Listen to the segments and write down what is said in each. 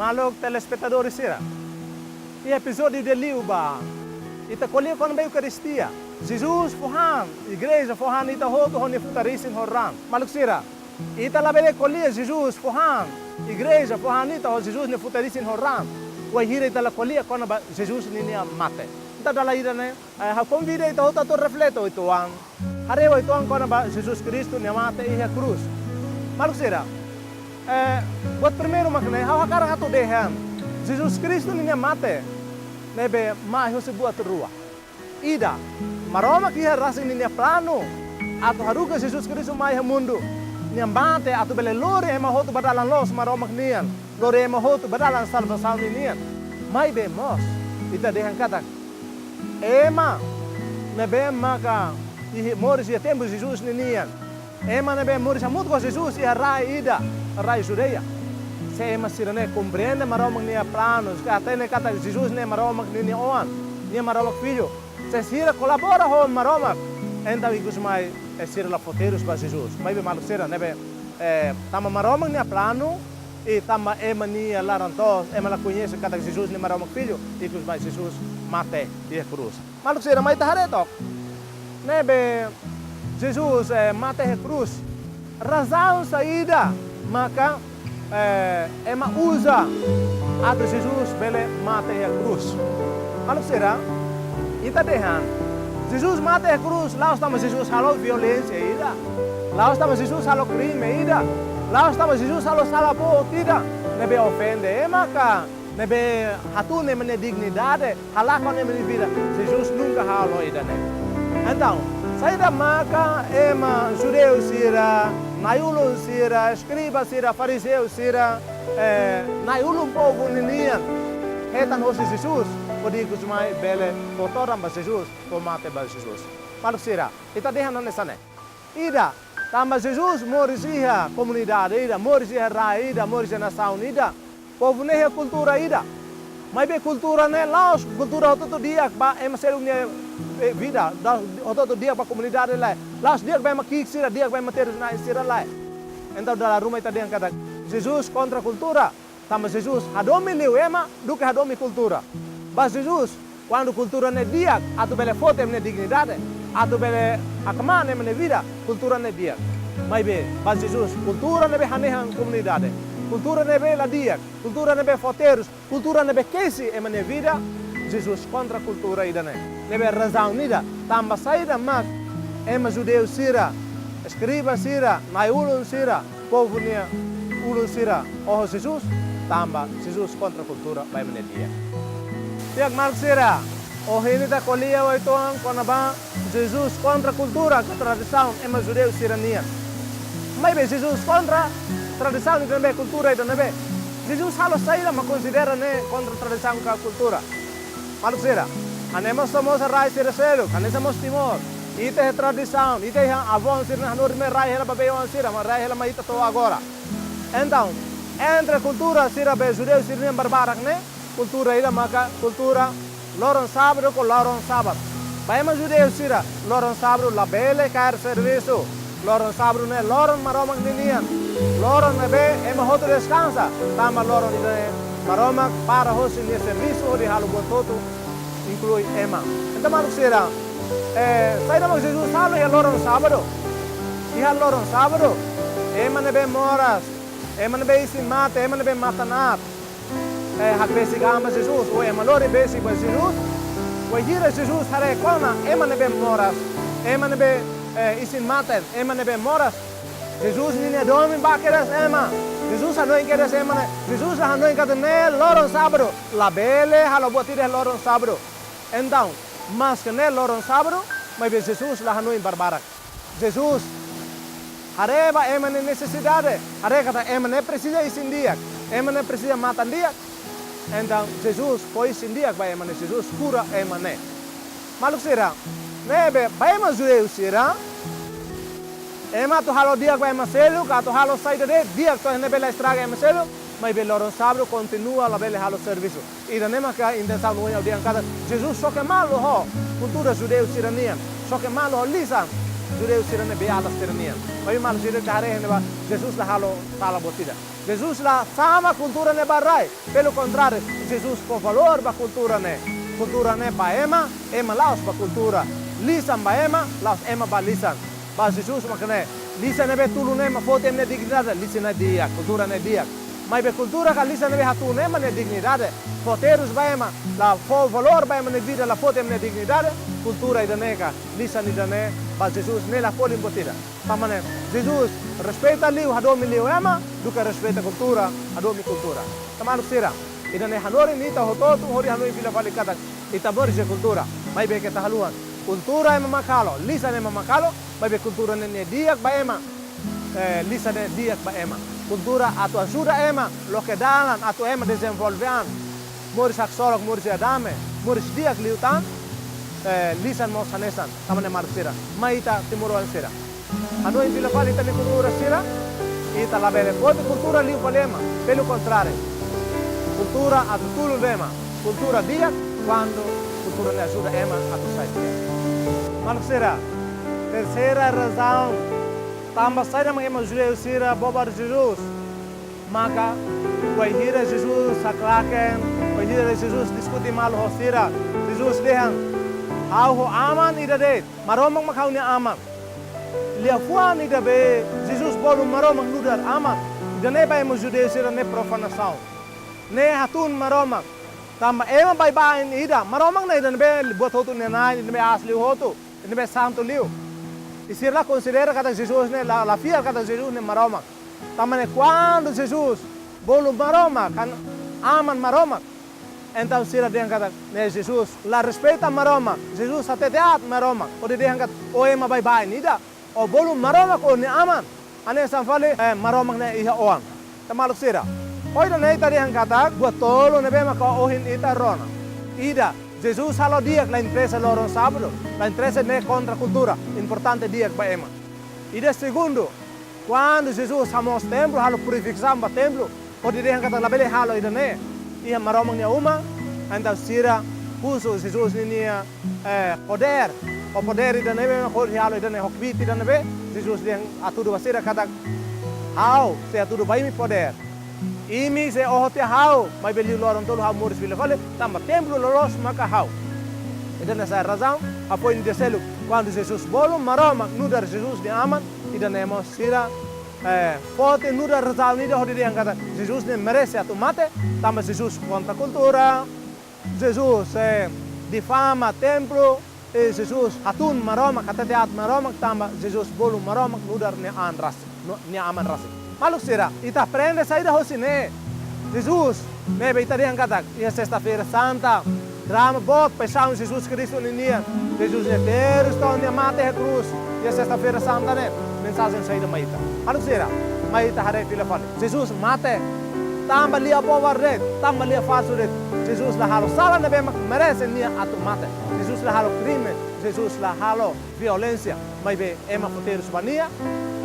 malo telespectadores será. E episódio de Liuba, ita colher quando veio Eucaristia. Jesus forran, igreja forran ita hoto honi futarisin horan. Maluk será. Ita labele colher Jesus forran, igreja forran ita ho Jesus ne futarisin horan. O hira ita la colher quando Jesus ninia mate. Ita dala ira ne, ha convida ita hota to refleto ito ang. Hareu ito ang quando Jesus Cristo ne mate e a cruz. Maluk será. Buat primeiro makna, hau hakara hatu dehan. Jesus Cristo ninia mate. Nebe mai ho se buat rua. Ida, maroma que rasa ninia plano. Atu haruga Jesus Cristo mai ha mundo. Niam bate atu bele lore ema hotu badalan los maroma nian. Lore ema hotu badalan salvação nian. Mai be mos. Ita dehan kata. Ema nebe maka i moris ia tempo Jesus nian. Ema nebe moris amut com Jesus ia rai ida, rai judeia. Se ema sirane compreende maroma nia planos, até ne kata Jesus ne maroma nia oan, nia maroma filho. Se sira colabora com maroma, então igus mai sira la foteiros para Jesus. Mai be malu sira nebe tama maroma nia plano e tama ema nia larantos, ema la conhece kata Jesus ne maroma filho, igus mai Jesus mate ia cruz. Malu sira mai taharetok. Nebe Jesus mate a cruz. Razão saída, maka ema usa ato Jesus bele mate a cruz. Malu será? Ita dehan. Jesus mate a cruz. Lá estamos Jesus halo violência ida. Lá estamos Jesus halo crime ida. Lá estamos Jesus halo salabo ida. Nebe ofende maka nebe hatu ne mene dignidade. Halakon ne mene vida. Jesus nunca halo ida ne. Então saída maca, ema judeu sira, naiulu sira, escriba sira, fariseu sira, naiulu povo ninian. Hetan hoje Jesus, podi kusmai bele, fotoram ba Jesus, tomate ba Jesus. Malu sira, ita dehan nessa né. Ida, tamba Jesus morisia comunidade ida, morisia rai ida, morisia nação ida, povo nehe cultura ida. Mas be cultura né, laos cultura todo dia, ba ema serunya vida, todo dia para a comunidade lá. Laos dia vai makik sira, dia vai mater na sira lá. Então dalam rumah tadi yang kata Jesus contra cultura, tama Jesus hadomi liu ema, duke hadomi cultura. Bas Jesus quando cultura ne dia, atu bele foto ne dignidade, atu bele akman ne vida, cultura ne dia. Mas be bas Jesus cultura ne be hanehan comunidade. Cultura nebe la dia, cultura nebe foteiros, cultura nebe quesi e mane vida, Jesus contra cultura ida ne. Nebe razão nida, tamba saída mak, ema judeu sira, escriba sira, naiulun sira, povo nia ulun sira, oh Jesus, tamba Jesus contra cultura vai mane dia. Tiak mark sira, oh ini da colia o itoang konaba, Jesus contra cultura, tradição, ema judeu sira nia. Mas be Jesus contra tradição e também cultura e também Jesus halo saída mas considera né contra tradição com a cultura. Malu sira, anemos somos rai sira selo, anemos timor. Ite é tradição, ite é avon sira hanur me rai hela babe on sira, mas rai hela mas ita to agora. Então, entre cultura sira be judeu sira barbarak né, cultura ida maka cultura loron sábado com loron sábado. Vai mas judeu sira loron sábado la bele cair serviço. Loron sabru ne loron maromak ninian. Loron nebe ema hoto descansa. Tama loron ide maromak para hosi ne serviço de halu bototo inclui ema. Então malu sira sai namo Jesus sabe e loron sábado. E hal loron sábado ema nebe moras. Ema nebe isin mate, ema nebe matanat. Hak besi gama Jesus o ema lori besi ba Jesus. O hira Jesus hare kona ema nebe moras. Ema nebe isin maten, ema nebe moras. Jesus ninia domi bakeras ema. Jesus hanoin keras ema ne. Jesus hanoin kata ne loron sábado. La bele halo botire loron sábado. Então, mas que ne loron sábado, mas Jesus la hanoin barbarak. Jesus hareba ema ne necessidade. Hare kata ema ne precisa isin dia. Ema ne precisa matan dia. Então, Jesus foi isin dia ba ema ne Jesus cura ema ne. Maluk sira. Nebe, baima judeu sira. Ema tu halo dia vai maselo, ka tu halo saída de dia tu nebe la estraga maselo, mas be loron sabro continua la bele halo serviço. E da nema ka intenção no dia cada Jesus só que malo ho, cultura judeu sirania, só que malo ho lisa. judeu sira ne be alas ternian. Mas mal judeu kahare ne ba Jesus la halo sala botida. Jesus la sama cultura ne barai. Pelo contrário, Jesus com valor ba cultura ne ba ema laos ba cultura. Lisan ba laos ema ba lisan. Ba Jesus makane lisan ne be tulu ne ma foto ne dignidade, lisan ne dia, cultura ne dia. Mas be cultura ka lisan ne be hatu ne ma ne dignidade. Foteiros ba la fo valor ba ne vida la foto ne dignidade. Cultura idaneka, lisan idane, ba Jesus ne la foli embotida. Tamane, Jesus respeita liu, hadomi liu ema, duka respeita cultura, hadomi cultura. Tamanu sira, idane hanori nita hototu, hori hanoi vila vali kata, ita borje cultura, mai be ke tahaluan. Cultura ema makalo, lisan ema makalo, mai be cultura ne diak ba ema, lisan ne diak ba ema. Cultura atu ajuda ema, lo que dalan atu ema desenvolvean. Moris aksorok, moris adame, moris diak liutan, lisan mo sanesan tamane marsira maita timuruan sira ano in vila fali tani cultura sira ita la bele pode cultura liu palema pelo contrario cultura a tudo lema cultura dia quando cultura le ajuda ema a tu sai marsira terceira razão tamba saira mangema juleu sira bobar Jesus maka vai hira Jesus saklaken vai hira Jesus diskuti mal hosira Jesus dehan Au aman ida de maromang makau ni aman liafuan ida be Jesus bolu maromang nudar aman ida ne bai mo judeu sira ne profanação ne hatun maromang tama ema bai bai ida maromang ne ida be buat hotu ne nai ida be asli hotu ida be santo liu e se lá considera cada Jesus ne la fia cada Jesus ne maromang tama ne quando Jesus bolu maromang kan aman maromang então sira dia kata ne Jesus la respeita maroma Jesus até teat maroma o dia kata o ema bai bai nida o bolu maroma ko ne aman ane sanfale maroma ne iha oang tamaluk sira oi ne ita dia kata buat tolo ne bema ko ohin ita rona ida Jesus halo dia la empresa loro sábado la empresa ne contra cultura importante dia ba ema ida segundo quando Jesus hamos templo halo purificação ba templo o dia kata la bele halo ida ne ia maromang niya uma, então sira puso Jesus niya poder, o poder ida nebe na kor halo ida ne hokbit ida nebe, Jesus dia atudo basira kata hau se atudo bai mi poder. Imi se ohote hau, mai beli lorong tolo hau muris bila fale, tamba templo lolos maka hau. Ida nessa razão, apoio ni deselu, quando Jesus bolo maromang nudar Jesus ni aman, ida nemo sira pode nudar razão ni hodi dia kata Jesus ne merece atu mate. Tamba Jesus contra a cultura, Jesus difama templo, e Jesus hatun maroma, katateat maroma, tamba Jesus bolu maroma, nudar ne aman rasi. Maluk sira, ita aprende saída hosine. Jesus, nebe ita dia kata, ia sexta-feira santa, drama bot, paixão Jesus Cristo ninia, Jesus ne teru stau ne mate a cruz, ia sexta-feira santa ne, mensagem saída maita. Maluk sira, maita hare fila fale. Jesus mate, tamba lia povar red, tamba lia falso red. Jesus la halo sala ne bema merece nia atu mate. Jesus la halo crime, Jesus la halo violência, mas be ema foteiro subania,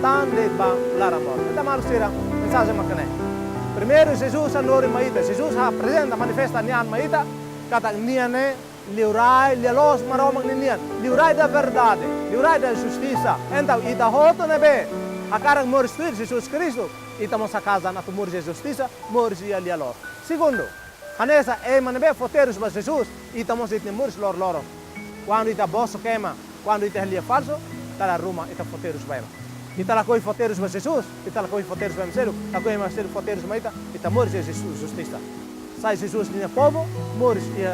tan de ba lara mor. Então mal sira, mensagem macane. Primeiro Jesus anori maita, Jesus apresenta manifesta nian maita, kata nia ne liurai lielos maromang nian, liurai da verdade, liurai da justiça. Então ita hoto ne be, akarang mor espírito Jesus Cristo. Estamos a casa na tumor de justiça, moris e alialos. Segundo, anessa é manebe foteiros para Jesus, estamos a ter moris loro. Quando está bosso queima, quando está ali falso, está na ruma, está foteiros para ele. Está lá com foteiros para Jesus, está lá com foteiros para Marcelo, está com Marcelo foteiros para ele, está moris e justiça. Sai Jesus no povo, moris e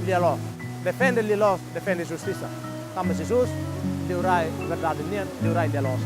alialos. Defende alialos, defende justiça. Tamo Jesus, liurai verdade nian, liurai alialos.